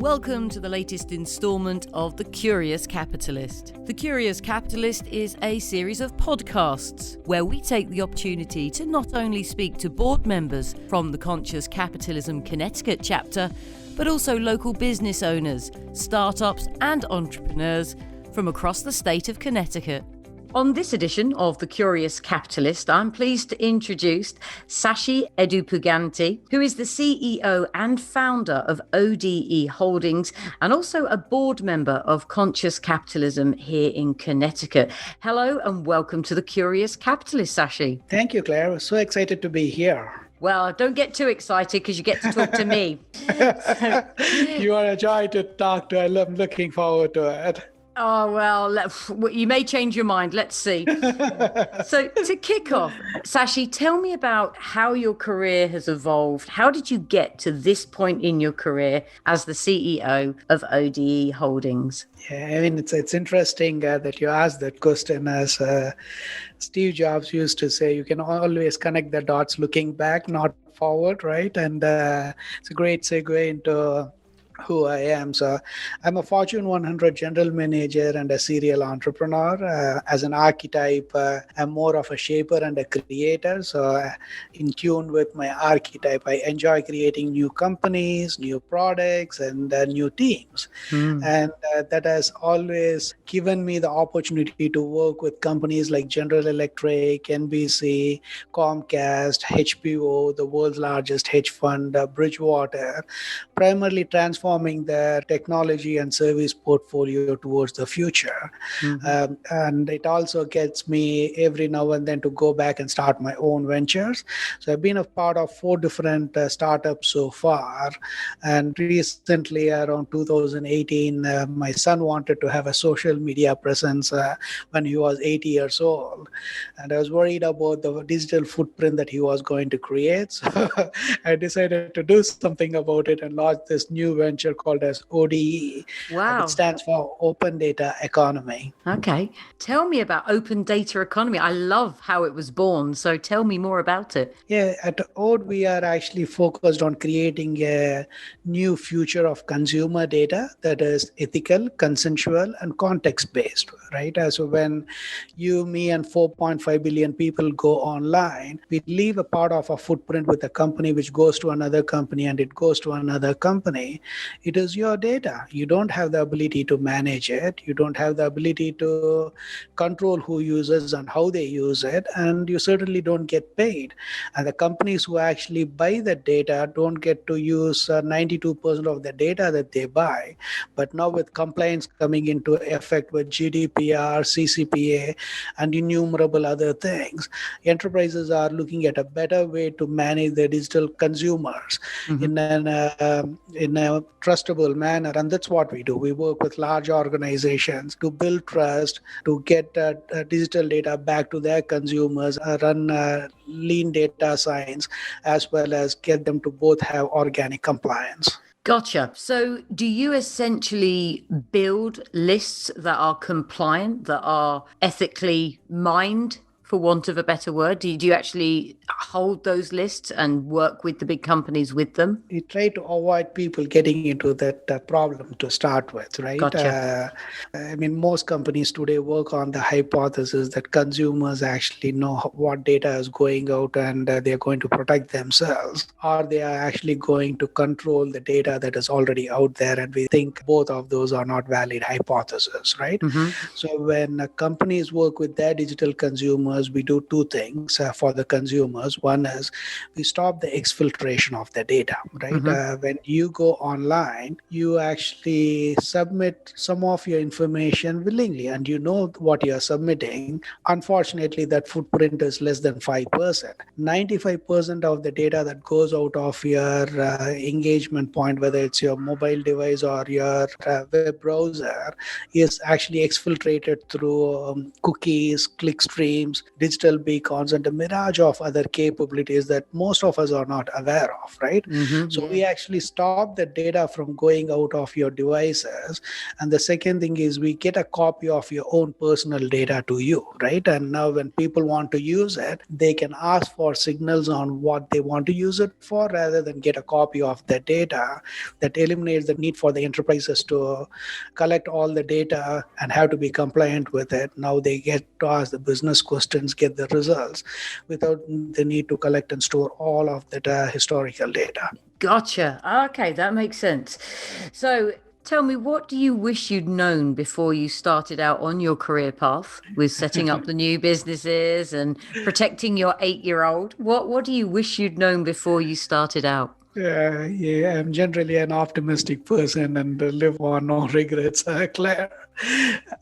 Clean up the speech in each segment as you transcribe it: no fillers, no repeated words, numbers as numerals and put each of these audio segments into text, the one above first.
Welcome to the latest installment of The Curious Capitalist. The Curious Capitalist is a series of podcasts where we take the opportunity to not only speak to board members from the Conscious Capitalism Connecticut Chapter, but also local business owners, startups and entrepreneurs from across the state of Connecticut. On this edition of The Curious Capitalist, I'm pleased to introduce Sashi Edupuganti, who is the CEO and founder of ODE Holdings and also a board member of Conscious Capitalism here in Connecticut. Hello and welcome to The Curious Capitalist, Sashi. Thank you, Claire. We're so excited to be here. Well, don't get too excited because you get to talk to me. You are a joy to talk to. I'm looking forward to it. Oh, well, you may change your mind. Let's see. So to kick off, Sashi, tell me about how your career has evolved. How did you get to this point in your career as the CEO of ODE Holdings? Yeah, I mean, it's interesting that you asked that question. As Steve Jobs used to say, you can always connect the dots looking back, not forward, right? And it's a great segue into who I am. So I'm a Fortune 100 general manager and a serial entrepreneur. As an archetype, I'm more of a shaper and a creator. So in tune with my archetype, I enjoy creating new companies, new products, and new teams. And that has always given me the opportunity to work with companies like General Electric, NBC, Comcast, HPO, the world's largest hedge fund, Bridgewater, primarily transforming their technology and service portfolio towards the future. And it also gets me every now and then to go back and start my own ventures. So I've been a part of 4 different startups so far. And recently, around 2018, my son wanted to have a social media presence when he was 8 years old. And I was worried about the digital footprint that he was going to create. So I decided to do something about it and launch this new venture called as ODE. Wow. It stands for Open Data Economy. Okay. Tell me about Open Data Economy. I love how it was born. So tell me more about it. Yeah, at ODE, we are actually focused on creating a new future of consumer data that is ethical, consensual, and context-based, right? So when you, me, and 4.5 billion people go online, we leave a part of our footprint with a company which goes to another company and it goes to another company. It is your data. You don't have the ability to manage it. You don't have the ability to control who uses and how they use it. And you certainly don't get paid. And the companies who actually buy the data don't get to use 92% of the data that they buy. But now with compliance coming into effect with GDPR, CCPA, and innumerable other things, enterprises are looking at a better way to manage their digital consumers in a trustable manner. And that's what we do. We work with large organizations to build trust, to get digital data back to their consumers, run lean data science, as well as get them to both have organic compliance. Gotcha. So do you essentially build lists that are compliant, that are ethically mined, for want of a better word? Do you actually hold those lists and work with the big companies with them? We try to avoid people getting into that problem to start with, right? Gotcha. I mean, most companies today work on the hypothesis that consumers actually know what data is going out and they're going to protect themselves, or they are actually going to control the data that is already out there. And we think both of those are not valid hypotheses, right? So when companies work with their digital consumers, we do 2 things for the consumers. One is we stop the exfiltration of the data, right? When you go online, you actually submit some of your information willingly and you know what you're submitting. Unfortunately, that footprint is less than 5%. 95% of the data that goes out of your engagement point, whether it's your mobile device or your web browser, is actually exfiltrated through cookies, click streams, digital beacons and a mirage of other capabilities that most of us are not aware of, right? So we actually stop the data from going out of your devices. And the second thing is we get a copy of your own personal data to you, right? And now when people want to use it, they can ask for signals on what they want to use it for rather than get a copy of the data. That eliminates the need for the enterprises to collect all the data and have to be compliant with it. Now they get to ask the business questions, get the results without the need to collect and store all of that historical data. Gotcha. Okay, that makes sense. So tell me, what do you wish you'd known before you started out on your career path with setting up the new businesses and protecting your 8-year-old? What do you wish you'd known before you started out? Yeah, I'm generally an optimistic person and live on no regrets, Claire.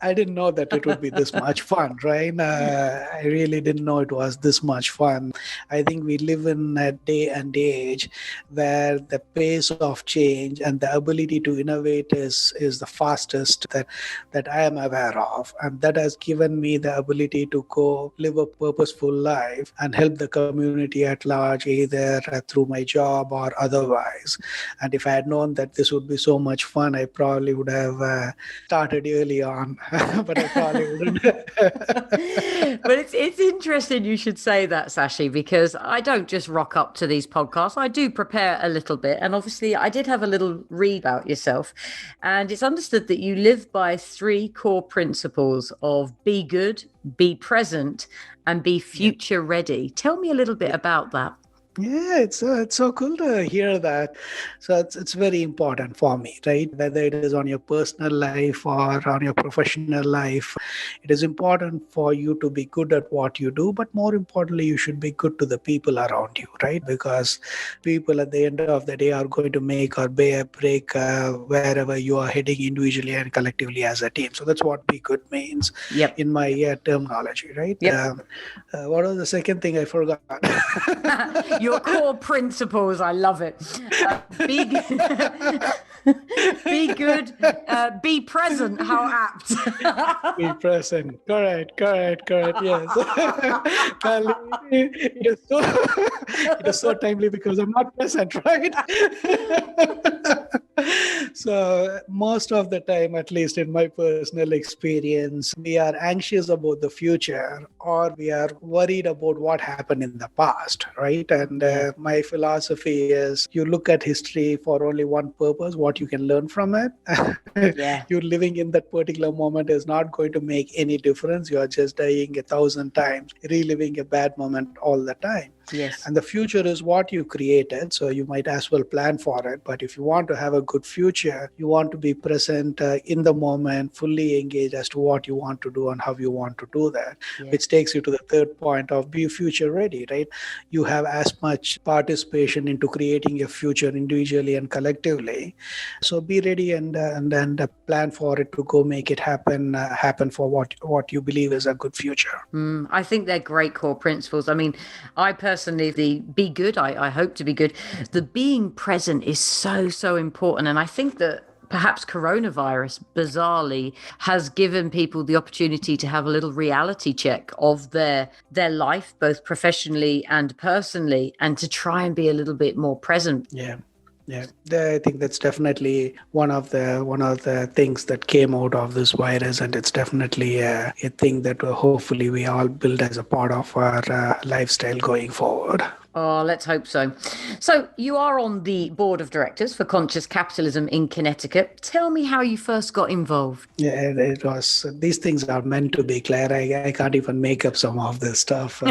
I didn't know that it would be this much fun, right? I really didn't know it was this much fun. I think we live in a day and age where the pace of change and the ability to innovate is the fastest that I am aware of. And that has given me the ability to go live a purposeful life and help the community at large, either through my job or otherwise. And if I had known that this would be so much fun, I probably would have started early on, but I probably wouldn't. But it's interesting you should say that, Sashi, because I don't just rock up to these podcasts. I do prepare a little bit. And obviously, I did have a little read about yourself. And it's understood that you live by 3 core principles of be good, be present, and be future ready. Tell me a little bit about that. Yeah, it's so cool to hear that. So it's very important for me, right? Whether it is on your personal life or on your professional life, it is important for you to be good at what you do. But more importantly, you should be good to the people around you, right? Because people at the end of the day are going to make or break wherever you are heading individually and collectively as a team. So that's what be good means in my terminology, right? What was the second thing I forgot? Your core principles. I love it. Be good. Be present. How apt. Be present. Correct. Yes. It is so timely because I'm not present, right? So most of the time, at least in my personal experience, we are anxious about the future or we are worried about what happened in the past, right? And my philosophy is you look at history for only one purpose, what you can learn from it. You living in that particular moment is not going to make any difference. You are just dying 1,000 times, reliving a bad moment all the time. Yes. And the future is what you created, so you might as well plan for it. But if you want to have a good future, you want to be present in the moment, fully engaged as to what you want to do and how you want to do that, which takes you to the third point of be future ready, right? You have as much participation into creating your future individually and collectively. So be ready and plan for it to go make it happen for what you believe is a good future. I think they're great core principles. I mean, I personally, the be good, I hope to be good. The being present is so important. And I think that perhaps coronavirus, bizarrely, has given people the opportunity to have a little reality check of their life, both professionally and personally, and to try and be a little bit more present. Yeah, I think that's definitely one of the things that came out of this virus, and it's definitely a thing that hopefully we all build as a part of our lifestyle going forward. Oh, let's hope so. So you are on the board of directors for Conscious Capitalism in Connecticut. Tell me how you first got involved. Yeah, it was. These things are meant to be, Claire. I can't even make up some of this stuff.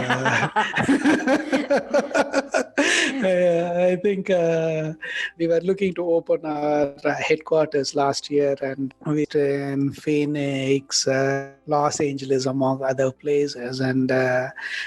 I think we were looking to open our headquarters last year, and we were in Phoenix, Los Angeles, among other places. And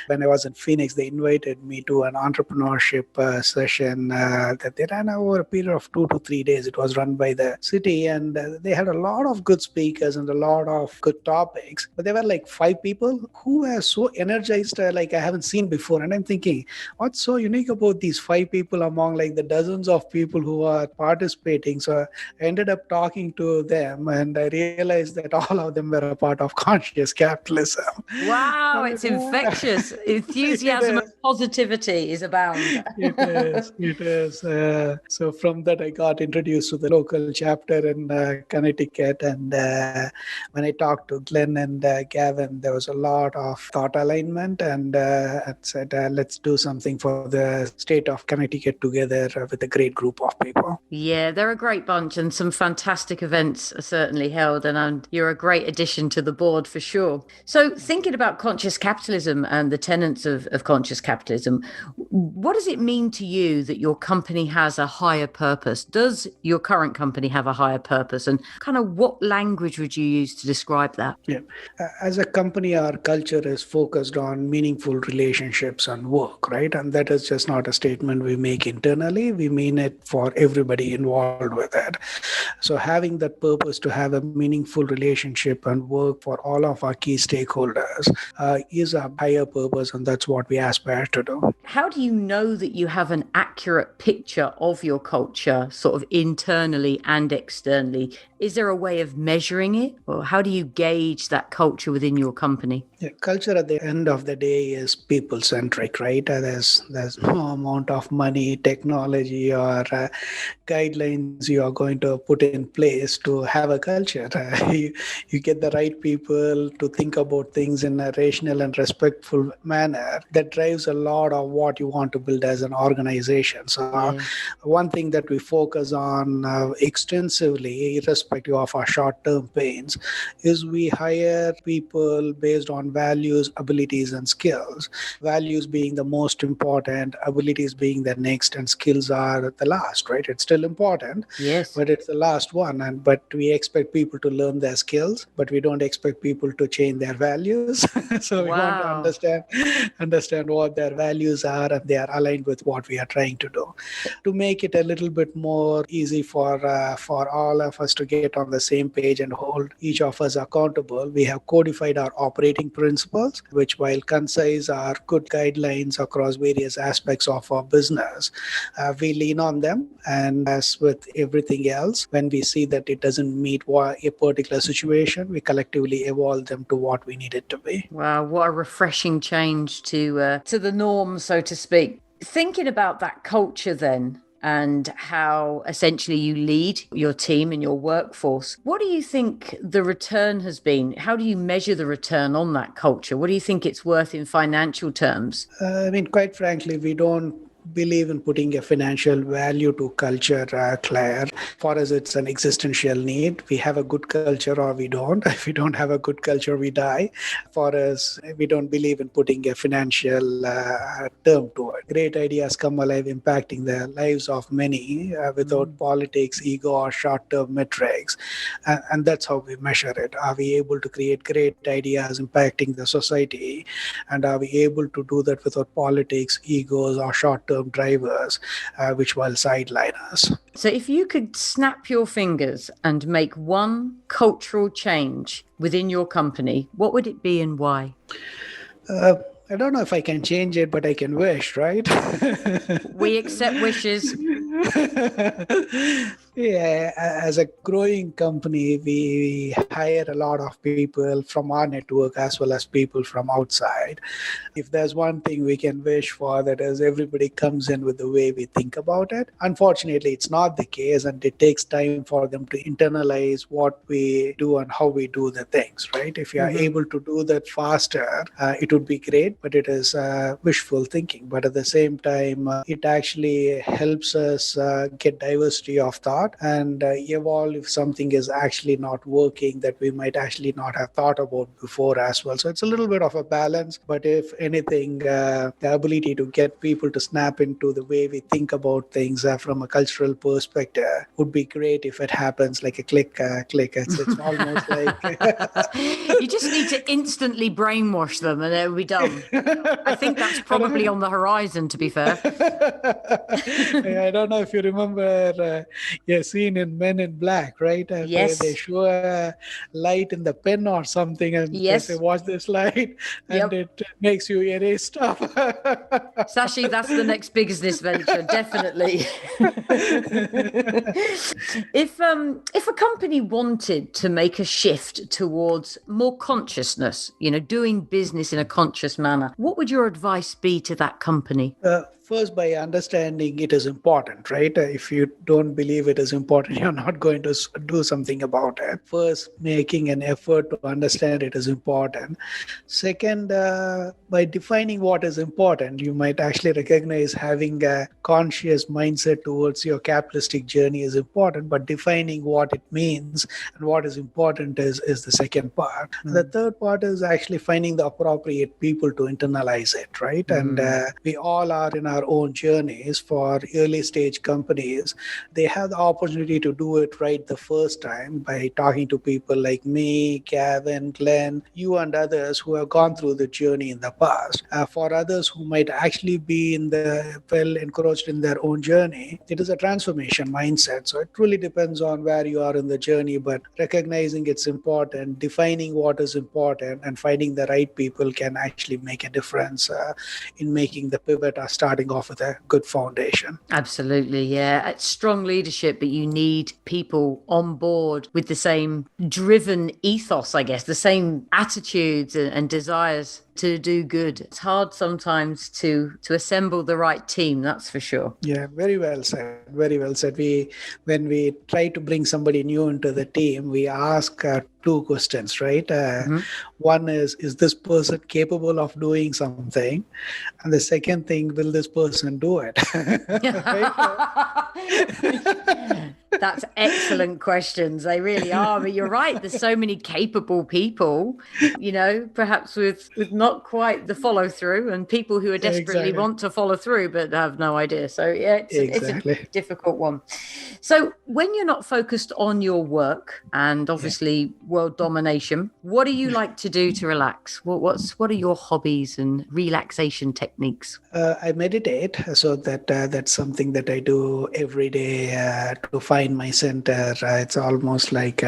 when I was in Phoenix, they invited me to an entrepreneurship session that they ran over a period of 2 to 3 days. It was run by the city, and they had a lot of good speakers and a lot of good topics. But there were like 5 people who were so energized, like I haven't seen before. And I'm thinking, what's so unique about these 5 people among like the dozens of people who are participating. So I ended up talking to them, and I realized that all of them were a part of conscious capitalism. Wow, it's infectious. It Enthusiasm and is. positivity is abound. It is. It is. So from that, I got introduced to the local chapter in Connecticut, and when I talked to Glenn and Gavin, there was a lot of thought alignment, and I said, "Let's do something for the state of Connecticut together with a great group of people." Yeah, they're a great bunch, and some fantastic events are certainly held, and you're a great addition to the board for sure. So thinking about conscious capitalism and the tenets of conscious capitalism, what does it mean to you that your company has a higher purpose? Does your current company have a higher purpose, and kind of what language would you use to describe that? Yeah. As a company, our culture is focused on meaningful relationships and work, right? And that is just not a statement we make internally. We mean it for everybody involved with it. So having that purpose to have a meaningful relationship and work for all of our key stakeholders is a higher purpose, and that's what we aspire to do. How do you know that you have an accurate picture of your culture, sort of internally and externally? Is there a way of measuring it, or how do you gauge that culture within your company? Yeah, culture at the end of the day is people centric, right? There's no amount of money, technology, or guidelines you are going to put in place to have a culture. You get the right people to think about things in a rational and respectful manner that drives a lot of what you want to build as an organization. So one thing that we focus on extensively, irrespective of our short-term pains, is we hire people based on values, abilities, and skills. Values being the most important, abilities being the next, and skills are the last, right? It's still important, Yes. but it's the last one. But we expect people to learn their skills, but we don't expect people to change their values. So we want to Wow. understand what their values are, and they are aligned with what we are trying to do. To make it a little bit more easy for all of us to get on the same page and hold each of us accountable, we have codified our operating principles, which, while concise, are good guidelines across various aspects of our business. We lean on them, and as with everything else, when we see that it doesn't meet a particular situation, we collectively evolve them to what we need it to be. Wow, what a refreshing change to the norm, so to speak. Thinking about that culture then, and how essentially you lead your team and your workforce, what do you think the return has been? How do you measure the return on that culture? What do you think it's worth in financial terms? Quite frankly, we don't believe in putting a financial value to culture, Claire. For us, it's an existential need. We have a good culture or we don't. If we don't have a good culture, we die. For us, we don't believe in putting a financial term to it. Great ideas come alive, impacting the lives of many without politics, ego, or short-term metrics. And that's how we measure it. Are we able to create great ideas impacting the society? And are we able to do that without politics, egos, or short-term drivers, which will sideline us? So if you could snap your fingers and make one cultural change within your company, what would it be and why? I don't know if I can change it, but I can wish, right? We accept wishes. Yeah, as a growing company, we hire a lot of people from our network as well as people from outside. If there's one thing we can wish for, that is everybody comes in with the way we think about it. Unfortunately, it's not the case, and it takes time for them to internalize what we do and how we do the things, right? If you are able to do that faster, it would be great, but it is wishful thinking. But at the same time, it actually helps us get diversity of thought and evolve if something is actually not working that we might actually not have thought about before as well. So it's a little bit of a balance, but if anything, the ability to get people to snap into the way we think about things from a cultural perspective would be great if it happens like a click. It's almost like... You just need to instantly brainwash them and it'll be done. I think that's probably on the horizon, to be fair. I don't don't know if you remember a scene in Men in Black, right? Where they Yes. show a light in the pen or something, and they say, Yes. "Watch this light," and Yep. it makes you erase stuff. Sashi, that's the next business venture, definitely. If a company wanted to make a shift towards more consciousness, doing business in a conscious manner, what would your advice be to that company? First, by understanding it is important, right? If you don't believe it is important, you're not going to do something about it. First, making an effort to understand it is important. Second, by defining what is important, you might actually recognize having a conscious mindset towards your capitalistic journey is important, but defining what it means and what is important is the second part. The third part is actually finding the appropriate people to internalize it, right? And we all are in our own journeys. For early stage companies, they have the opportunity to do it right the first time by talking to people like me, Gavin, Glenn, you and others who have gone through the journey in the past. For others who might actually be well encouraged in their own journey, it is a transformation mindset. So it truly depends on where you are in the journey, but recognizing it's important, defining what is important, and finding the right people can actually make a difference in making the pivot or starting off with a good foundation. Absolutely, yeah. It's strong leadership, but you need people on board with the same driven ethos, I guess, the same attitudes and desires to do good. It's hard sometimes to assemble the right team, that's for sure. Yeah, very well said. Very well said. When we try to bring somebody new into the team, we ask two questions, right? One is this person capable of doing something? And the second thing, will this person do it? That's excellent questions. They really are. But you're right. There's so many capable people, perhaps with not quite the follow through, and people who are desperately want to follow through but have no idea. So yeah, it's a difficult one. So when you're not focused on your work and obviously world domination, what do you like to do to relax? What are your hobbies and relaxation techniques? I meditate, so that's something that I do every day to find my center. It's almost like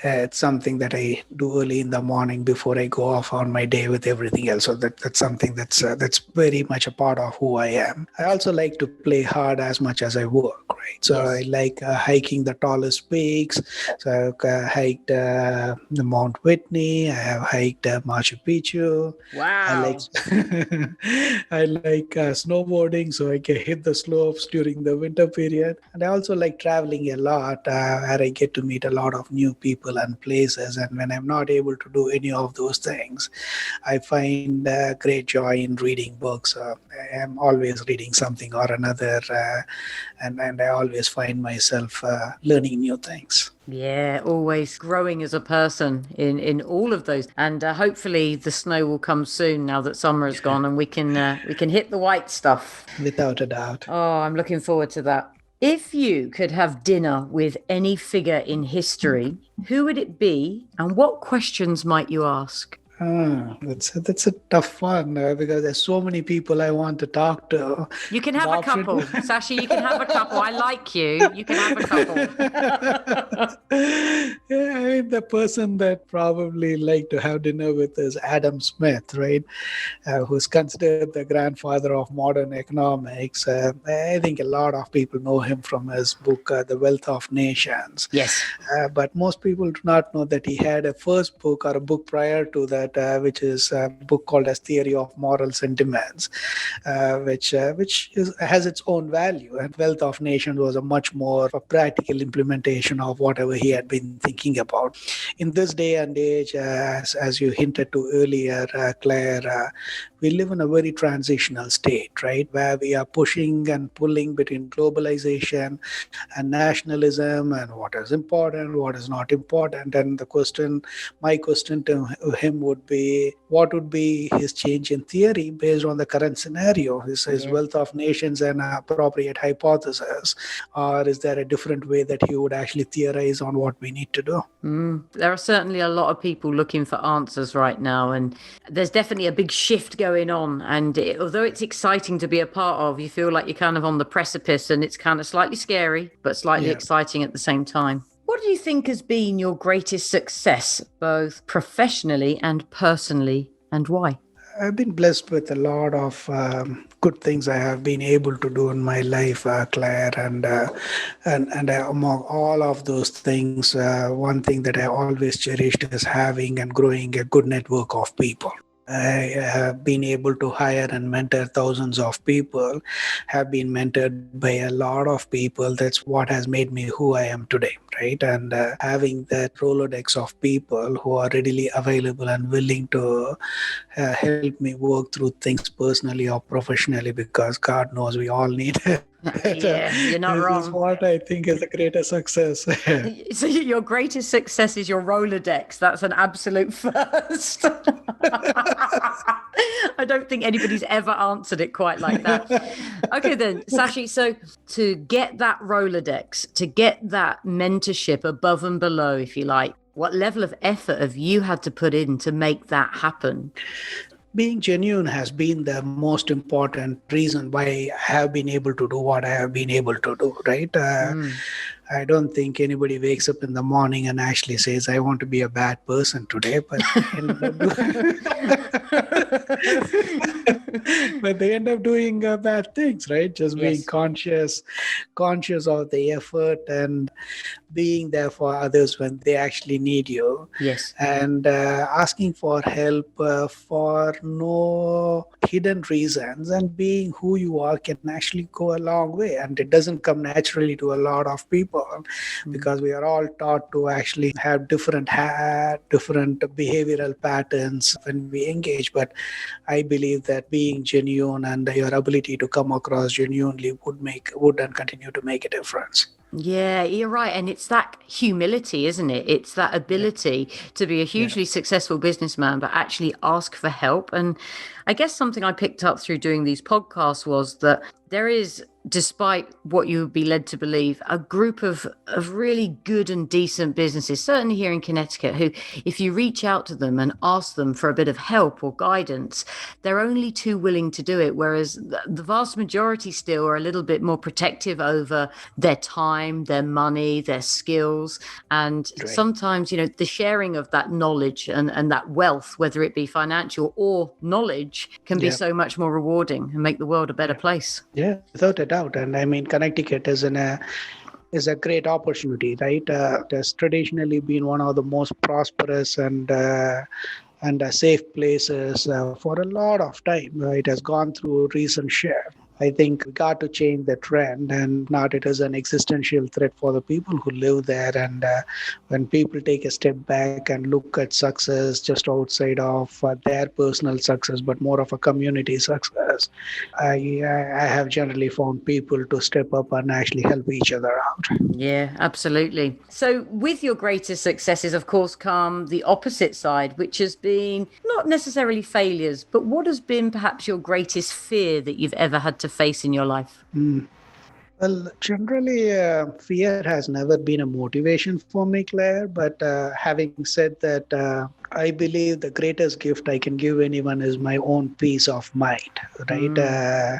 it's something that I do early in the morning before I go off on my day with everything else. So that's something that's very much a part of who I am. I also like to play hard as much as I work, right? So I like hiking the tallest peaks. So I've hiked the Mount Whitney. I have hiked Machu Picchu. Wow. I like snowboarding, so I can hit the slopes during the winter period. And I also like traveling a lot, where I get to meet a lot of new people and places. And when I'm not able to do any of those things, I find great joy in reading books. I am always reading something or another, and I always find myself learning new things. Yeah, always growing as a person in all of those, and hopefully the snow will come soon now that summer is gone, and we can hit the white stuff. Without a doubt. Oh, I'm looking forward to that. If you could have dinner with any figure in history, who would it be, and what questions might you ask? That's a tough one because there's so many people I want to talk to. You can have a couple, Sashi. You can have a couple. I like you. You can have a couple. Yeah, I mean, the person that probably like to have dinner with is Adam Smith, right? Who's considered the grandfather of modern economics. I think a lot of people know him from his book, The Wealth of Nations. Yes. But most people do not know that he had a first book or a book prior to that, which is a book called as Theory of Moral Sentiments, which has its own value. And Wealth of Nations was a much more practical implementation of whatever he had been thinking about. In this day and age, as you hinted to earlier, Claire, we live in a very transitional state, right? Where we are pushing and pulling between globalization and nationalism and what is important, what is not important. And my question to him would would be, what would be his change in theory based on the current scenario? Is his wealth of nations an appropriate hypothesis? Or is there a different way that he would actually theorize on what we need to do? There are certainly a lot of people looking for answers right now, and there's definitely a big shift going on. And although it's exciting to be a part of, you feel like you're kind of on the precipice, and it's kind of slightly scary, but slightly exciting at the same time. What do you think has been your greatest success, both professionally and personally, and why? I've been blessed with a lot of good things I have been able to do in my life, Claire, and among all of those things, one thing that I always cherished is having and growing a good network of people. I have been able to hire and mentor thousands of people, have been mentored by a lot of people. That's what has made me who I am today, right? And having that Rolodex of people who are readily available and willing to help me work through things personally or professionally, because God knows we all need it. Yeah, you're not wrong. This is what I think is the greatest success. So your greatest success is your Rolodex. That's an absolute first. I don't think anybody's ever answered it quite like that. Okay, then, Sashi, so to get that Rolodex, to get that mentorship above and below, if you like, what level of effort have you had to put in to make that happen? Being genuine has been the most important reason why I have been able to do what I have been able to do, right? I don't think anybody wakes up in the morning and actually says, I want to be a bad person today, but they end up doing bad things, right? Just being conscious of the effort and being there for others when they actually need you. Yes. And asking for help for no hidden reasons, and being who you are can actually go a long way. And it doesn't come naturally to a lot of people because we are all taught to actually have different behavioral patterns when we engage. But I believe that being genuine and your ability to come across genuinely would and continue to make a difference. Yeah, you're right. And it's that humility, isn't it? It's that ability to be a hugely successful businessman, but actually ask for help. And I guess something I picked up through doing these podcasts was that there is, despite what you would be led to believe, a group of really good and decent businesses, certainly here in Connecticut, who, if you reach out to them and ask them for a bit of help or guidance, they're only too willing to do it. Whereas the vast majority still are a little bit more protective over their time, their money, their skills. And sometimes, the sharing of that knowledge and that wealth, whether it be financial or knowledge, can be so much more rewarding and make the world a better place. Yeah, without a doubt. And I mean, Connecticut is a great opportunity, right? It has traditionally been one of the most prosperous and safe places for a lot of time. It has gone through a recent shift. I think we got to change the trend, and not it is an existential threat for the people who live there. And when people take a step back and look at success just outside of their personal success, but more of a community success, I have generally found people to step up and actually help each other out. Yeah, absolutely. So with your greatest successes, of course, come the opposite side, which has been not necessarily failures, but what has been perhaps your greatest fear that you've ever had to face in your life? Well, generally, fear has never been a motivation for me, Claire. But having said that, I believe the greatest gift I can give anyone is my own peace of mind, right?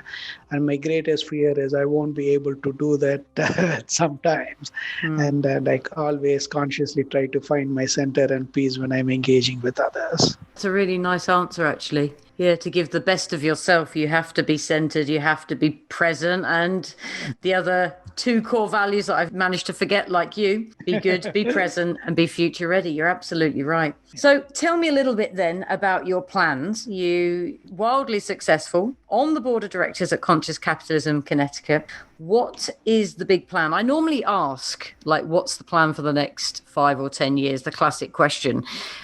And my greatest fear is I won't be able to do that sometimes. And I always consciously try to find my center and peace when I'm engaging with others. It's a really nice answer, actually. Yeah, to give the best of yourself, you have to be centered, you have to be present. And the other two core values that I've managed to forget, like you, be good, be present, and be future ready. You're absolutely right. So tell me a little bit then about your plans. You wildly successful on the board of directors at Conscious Capitalism, Connecticut. What is the big plan? I normally ask, what's the plan for the next 5 or 10 years? The classic question.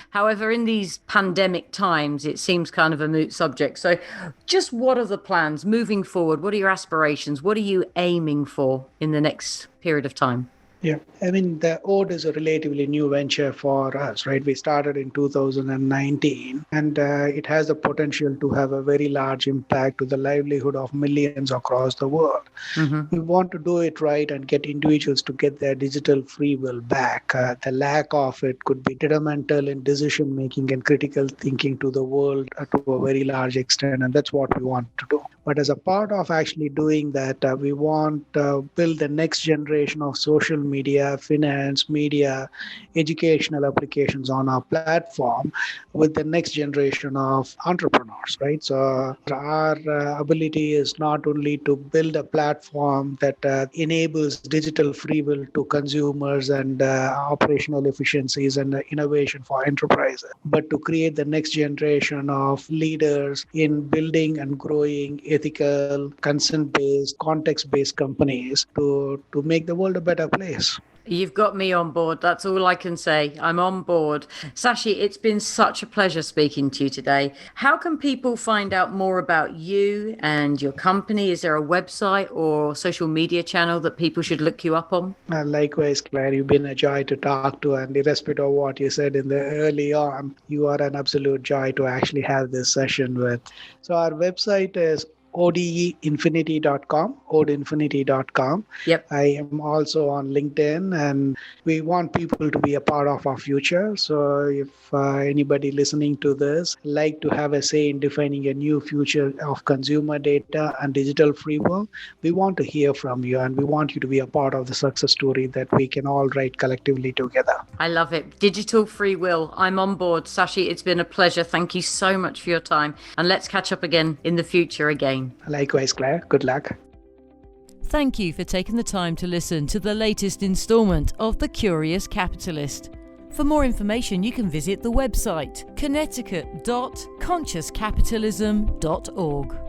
However, in these pandemic times, it seems kind of a moot subject. So just what are the plans moving forward? What are your aspirations? What are you aiming for in the next period of time? Yeah, I mean, the ODE is a relatively new venture for us, right? We started in 2019, and it has the potential to have a very large impact to the livelihood of millions across the world. Mm-hmm. We want to do it right and get individuals to get their digital free will back. The lack of it could be detrimental in decision making and critical thinking to the world to a very large extent, and that's what we want to do. But as a part of actually doing that, we want to build the next generation of social media, finance, media, educational applications on our platform with the next generation of entrepreneurs, right? So our ability is not only to build a platform that enables digital free will to consumers and operational efficiencies and innovation for enterprises, but to create the next generation of leaders in building and growing ethical, consent-based, context-based companies to make the world a better place. You've got me on board. That's all I can say. I'm on board. Sashi, it's been such a pleasure speaking to you today. How can people find out more about you and your company? Is there a website or social media channel that people should look you up on? Likewise, Claire, you've been a joy to talk to, and irrespective of what you said in the early on, you are an absolute joy to actually have this session with. So our website is odeinfinity.com, odeinfinity.com. Yep. I am also on LinkedIn, and we want people to be a part of our future. So if anybody listening to this like to have a say in defining a new future of consumer data and digital free will, we want to hear from you, and we want you to be a part of the success story that we can all write collectively together. I love it. Digital free will. I'm on board. Sashi, it's been a pleasure. Thank you so much for your time. And let's catch up again in the future again. Likewise, Claire. Good luck. Thank you for taking the time to listen to the latest installment of The Curious Capitalist. For more information, you can visit the website connecticut.consciouscapitalism.org.